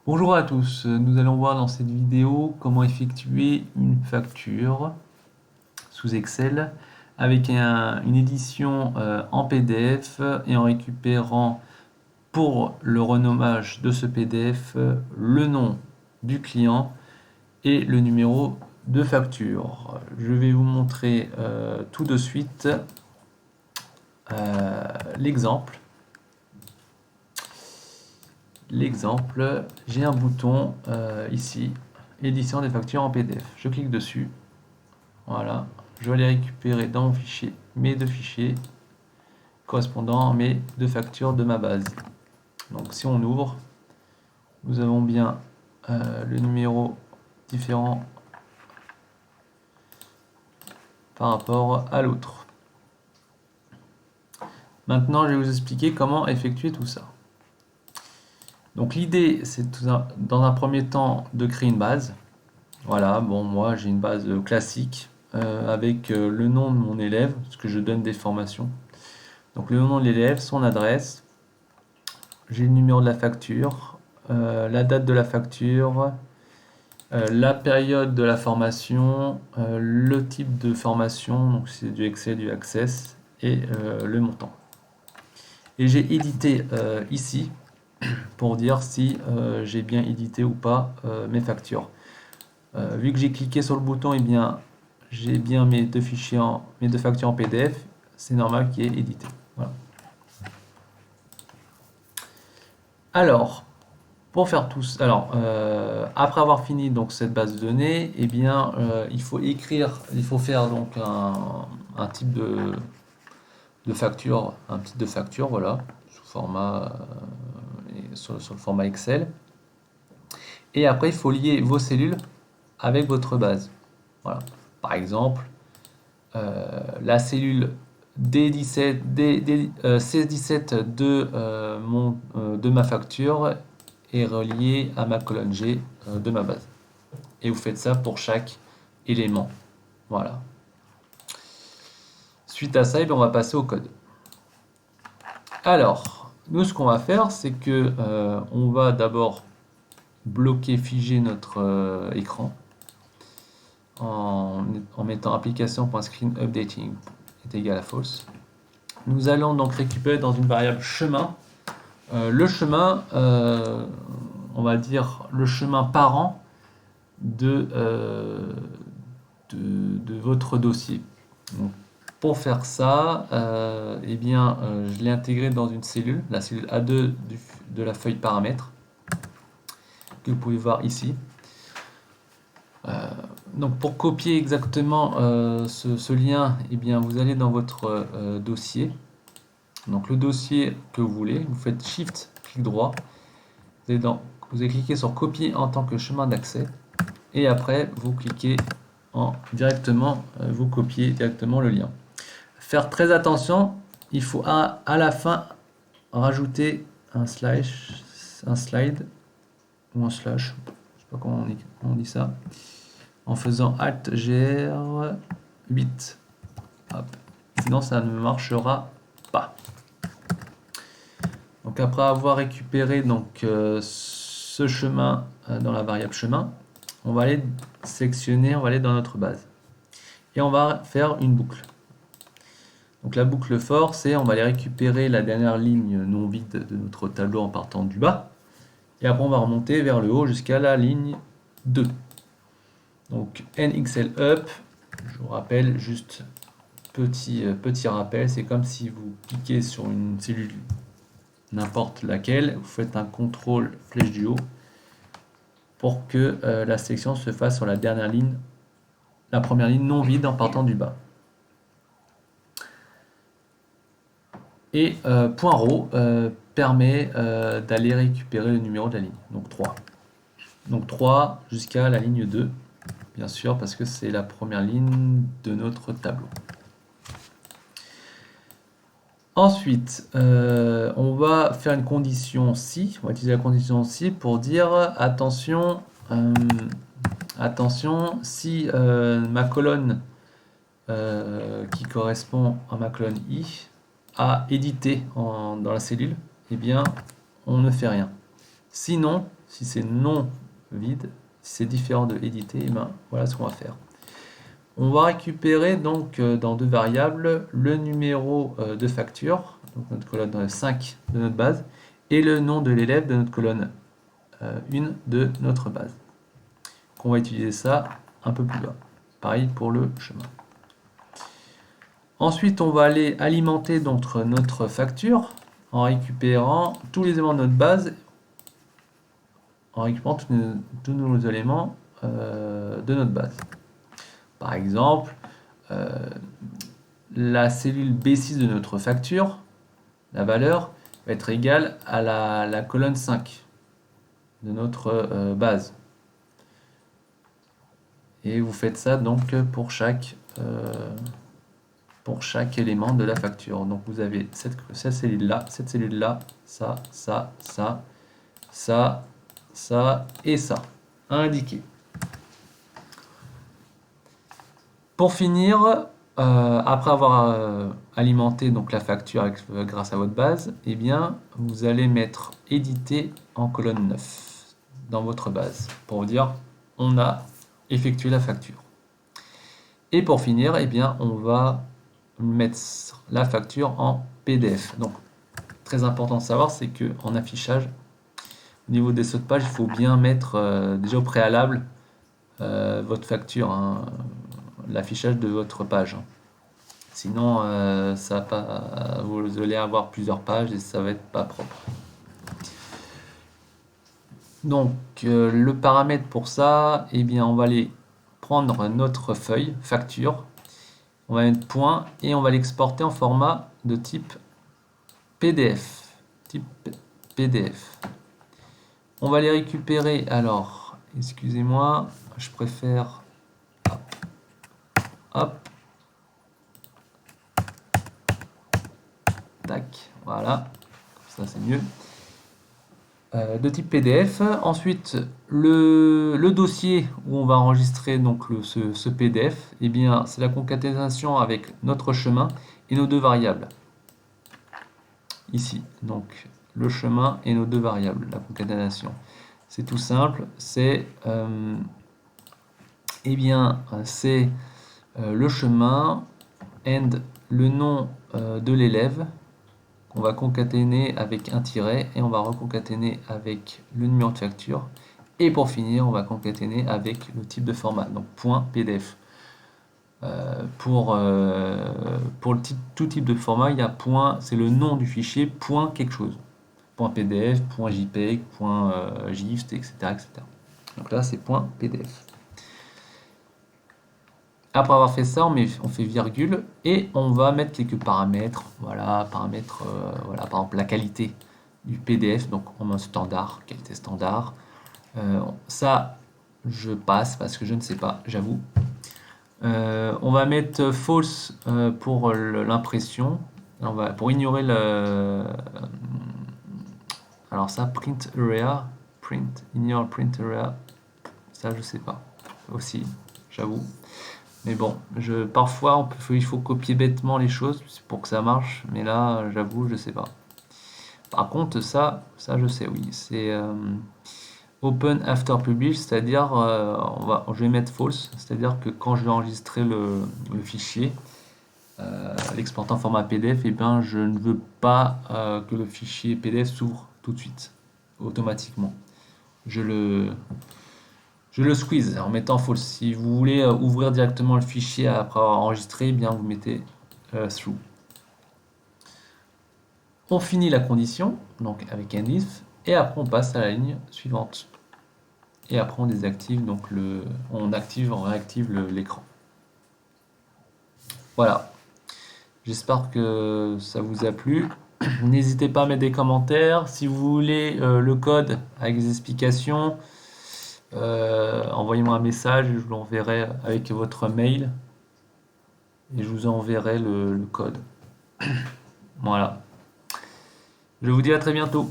Bonjour à tous, nous allons voir dans cette vidéo comment effectuer une facture sous Excel avec une édition en PDF et en récupérant pour le renommage de ce PDF le nom du client et le numéro de facture. Je vais vous montrer tout de suite l'exemple. J'ai un bouton ici, édition des factures en PDF. Je clique dessus, voilà. Je vais aller récupérer dans mon fichier mes deux fichiers correspondant à mes deux factures de ma base. Donc si on ouvre, nous avons bien le numéro différent par rapport à l'autre. Maintenant, je vais vous expliquer comment effectuer tout ça. Donc l'idée, c'est dans un premier temps de créer une base. Voilà, bon, moi j'ai une base classique avec le nom de mon élève, parce que je donne des formations. Donc le nom de l'élève, son adresse, j'ai le numéro de la facture, la date de la facture, la période de la formation, le type de formation, donc c'est du Excel, du Access, et le montant. Et j'ai édité ici pour dire si j'ai bien édité ou pas mes factures. Vu que j'ai cliqué sur le bouton, eh bien, j'ai bien mes deux factures en PDF. C'est normal qu'il y ait édité. Voilà. Alors, pour faire tout ça, après avoir fini donc cette base de données, eh bien, il faut faire donc un type de facture, voilà, sous format sur le format Excel. Et après, il faut lier vos cellules avec votre base. Voilà. Par exemple, la cellule C17 de ma facture est reliée à ma colonne G de ma base. Et vous faites ça pour chaque élément. Voilà. Suite à ça, on va passer au code. Alors, nous, ce qu'on va faire, c'est que on va d'abord bloquer, figer notre écran en mettant application.screenUpdating est égal à false. Nous allons donc récupérer dans une variable chemin le chemin, on va dire le chemin parent de votre dossier. Donc, pour faire ça, eh bien, je l'ai intégré dans une cellule, la cellule A2 de la feuille paramètres, que vous pouvez voir ici. Donc pour copier exactement ce lien, eh bien, vous allez dans votre dossier. Donc le dossier que vous voulez, vous faites Shift, clic droit, vous allez cliquer sur copier en tant que chemin d'accès, et après vous cliquez vous copiez directement le lien. Faire très attention, il faut à la fin rajouter un slide ou un slash, je sais pas comment on dit ça, en faisant Alt GR 8. Hop. Sinon ça ne marchera pas. Donc après avoir récupéré donc, ce chemin dans la variable chemin, on va aller sélectionner, on va aller dans notre base. Et on va faire une boucle. Donc la boucle for, c'est on va aller récupérer la dernière ligne non vide de notre tableau en partant du bas. Et après on va remonter vers le haut jusqu'à la ligne 2. Donc NXLUp, je vous rappelle juste petit rappel, c'est comme si vous cliquez sur une cellule n'importe laquelle, vous faites un contrôle flèche du haut pour que la sélection se fasse sur la dernière ligne, la première ligne non vide en partant du bas. Et point .row permet d'aller récupérer le numéro de la ligne, donc 3. Donc 3 jusqu'à la ligne 2, bien sûr, parce que c'est la première ligne de notre tableau. Ensuite, on va faire une condition si, on va utiliser la condition si pour dire attention, si ma colonne qui correspond à ma colonne I a édité dans la cellule, eh bien on ne fait rien. Sinon, Si c'est non vide, si c'est différent de édité, eh ben, voilà ce qu'on va faire. On va récupérer donc dans deux variables le numéro de facture, donc notre colonne 5 de notre base, et le nom de l'élève de notre colonne 1 de notre base. On va utiliser ça un peu plus bas. Pareil pour le chemin. Ensuite, on va aller alimenter donc notre facture en récupérant tous les éléments de notre base, en récupérant tous nos éléments de notre base. Par exemple, la cellule B6 de notre facture, la valeur, va être égale à la colonne 5 de notre base. Et vous faites ça donc pour chaque élément de la facture. Donc vous avez cette cellule-là, ça, ça, ça, ça, ça et ça à indiquer. Pour finir, après avoir alimenté donc la facture grâce à votre base, eh bien, vous allez mettre éditer en colonne 9 dans votre base pour vous dire on a effectué la facture. Et pour finir, eh bien, on va mettre la facture en PDF. Donc, très important de savoir, c'est que en affichage, au niveau des sauts de page, il faut bien mettre déjà au préalable votre facture, hein, l'affichage de votre page. Sinon, ça va pas, vous allez avoir plusieurs pages et ça va être pas propre. Donc, le paramètre pour ça, eh bien, on va aller prendre notre feuille facture, on va mettre point et on va l'exporter en format de type PDF. On va les récupérer. Alors, excusez-moi, je préfère. Hop. Tac, voilà. Ça c'est mieux. De type PDF. Ensuite, le dossier où on va enregistrer donc ce PDF, eh bien, c'est la concaténation avec notre chemin et nos deux variables. Ici, donc le chemin et nos deux variables, la concaténation. C'est tout simple, c'est eh bien, c'est le chemin and le nom de l'élève qu'on va concaténer avec un tiret et on va reconcaténer avec le numéro de facture et pour finir on va concaténer avec le type de format, donc .pdf. Pour tout type de format, il y a point, c'est le nom du fichier, point quelque chose, .pdf, .jpeg, .gift, etc., etc. Donc là c'est .pdf. Après avoir fait ça, on fait virgule et on va mettre quelques paramètres. Voilà, paramètres, voilà, par exemple la qualité du PDF, donc en mode standard, qualité standard. Ça, je passe parce que je ne sais pas, j'avoue. On va mettre false pour l'impression. Pour ignorer le. Alors ça, print area, ignore print area. Ça, je sais pas. Aussi, j'avoue. Mais bon, parfois il faut copier bêtement les choses pour que ça marche, mais là, j'avoue, je sais pas. Par contre, ça je sais, oui, c'est open after publish, c'est-à-dire, je vais mettre false, c'est-à-dire que quand je vais enregistrer le fichier, l'exporter en format PDF, et bien, je ne veux pas que le fichier PDF s'ouvre tout de suite, automatiquement. Je le squeeze en mettant false. Si vous voulez ouvrir directement le fichier après avoir enregistré, eh bien vous mettez through. On finit la condition, donc avec un if, et après on passe à la ligne suivante. Et après on désactive, donc on réactive l'écran. Voilà. J'espère que ça vous a plu. N'hésitez pas à mettre des commentaires. Si vous voulez le code avec des explications, envoyez-moi un message, je vous l'enverrai avec votre mail et je vous enverrai le code. Voilà. Je vous dis à très bientôt.